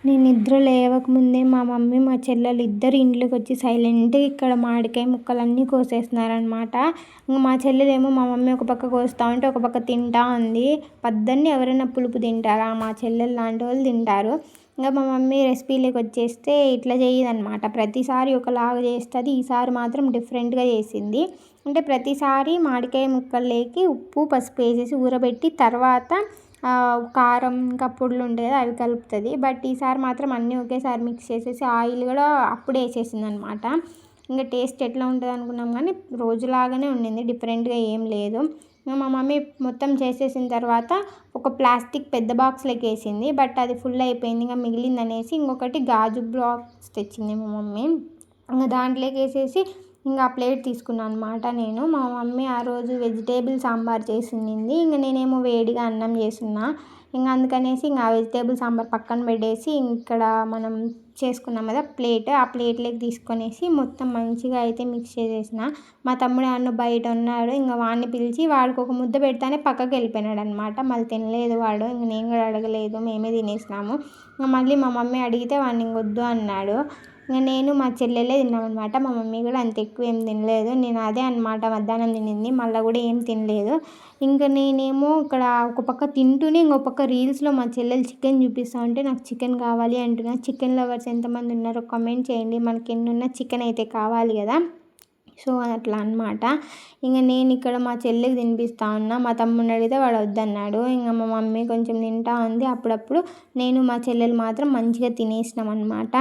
నేను నిద్ర లేవకముందే మా మమ్మీ మా చెల్లెలు ఇద్దరు ఇంట్లోకి వచ్చి సైలెంట్గా ఇక్కడ మామిడికాయ ముక్కలన్నీ కోసేస్తున్నారనమాట. మా చెల్లెలేమో మా మమ్మీ ఒక పక్క కోస్తూ ఉంటే ఒక పక్క తింటా ఉంది. పద్దన్ని ఎవరైనా పులుపు తింటారా? మా చెల్లెలు లాంటి వాళ్ళు తింటారు. ఇంకా మా మమ్మీ రెసిపీలోకి వచ్చేస్తే ఇట్లా చేయదనమాట. ప్రతిసారి ఒకలాగా చేస్తుంది, ఈసారి మాత్రం డిఫరెంట్గా చేసింది. అంటే ప్రతిసారి మామిడికాయ ముక్కల్లోకి ఉప్పు పసుపు వేసేసి ఊరబెట్టి తర్వాత కారం ఇంకా పొడులు ఉంటాయి కదా అవి కలుపుతుంది. బట్ ఈసారి మాత్రం అన్నీ ఒకేసారి మిక్స్ చేసేసి ఆయిల్ కూడా అప్పుడే వేసేసింది అనమాట. ఇంకా టేస్ట్ ఎట్లా ఉంటుంది అనుకున్నాం కానీ రోజులాగానే ఉండింది, డిఫరెంట్గా ఏం లేదు. మా మమ్మీ మొత్తం చేసేసిన తర్వాత ఒక ప్లాస్టిక్ పెద్ద బాక్స్లోకి వేసింది. బట్ అది ఫుల్ అయిపోయింది, ఇంకా మిగిలింది అనేసి ఇంకొకటి గాజు బాక్స్ తెచ్చింది మా మమ్మీ. ఇంకా దాంట్లోకి వేసేసి ఇంకా ఆ ప్లేట్ తీసుకున్నాను అనమాట నేను. మా మమ్మీ ఆ రోజు వెజిటేబుల్ సాంబార్ చేసింది, ఇంకా నేనేమో వేడిగా అన్నం చేస్తున్నా. ఇంకా అందుకనేసి ఇంకా ఆ వెజిటేబుల్ సాంబార్ పక్కన పెట్టేసి ఇక్కడ మనం చేసుకున్నాం కదా ఆ ప్లేట్లోకి తీసుకొనేసి మొత్తం మంచిగా అయితే మిక్స్ చేసేసిన. మా తమ్ముడు అన్న బయట ఉన్నాడు, ఇంకా వాడిని పిలిచి వాడికి ఒక ముద్ద పెడతానే పక్కకి వెళ్ళిపోయినాడు అనమాట. మళ్ళీ తినలేదు వాడు, ఇంక నేను కూడా అడగలేదు, మేమే తినేసినాము. ఇంకా మళ్ళీ మా మమ్మీ అడిగితే వాడిని ఇంకొద్దు అన్నాడు. ఇంక నేను మా చెల్లెలే తిన్నామన్నమాట. మా మమ్మీ కూడా అంత ఎక్కువ ఏం తినలేదు. నేను అదే అనమాట మధ్యాహ్నం తినింది, మళ్ళీ కూడా ఏం తినలేదు. ఇంకా నేనేమో ఇక్కడ ఒక పక్క తింటూనే ఇంకో పక్క రీల్స్లో మా చెల్లెలు చికెన్ చూపిస్తూ ఉంటే నాకు చికెన్ కావాలి అంటున్నా. చికెన్ లవర్స్ ఎంతమంది ఉన్నారో కామెంట్ చేయండి. మనకి ఎన్నున్నా చికెన్ అయితే కావాలి కదా. సో అట్లా అనమాట. ఇంక నేను ఇక్కడ మా చెల్లికి తినిపిస్తూ ఉన్నా. మా తమ్ముడిని అడిగితే వాడు వద్దన్నాడు. ఇంకా మా మమ్మీ కొంచెం తింటా ఉంది అప్పుడప్పుడు, నేను మా చెల్లెలు మాత్రం మంచిగా తినేసినాం అనమాట.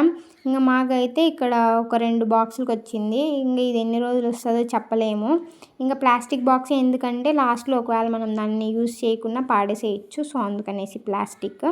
ఇంకా మాకైతే ఇక్కడ ఒక 2 బాక్సులకు వచ్చింది. ఇంకా ఇది ఎన్ని రోజులు వస్తుందో చెప్పలేము. ఇంకా ప్లాస్టిక్ బాక్స్ ఎందుకంటే లాస్ట్లో ఒకవేళ మనం దాన్ని యూజ్ చేయకుండా పాడేసేయచ్చు, సో అందుకనేసి ప్లాస్టిక్.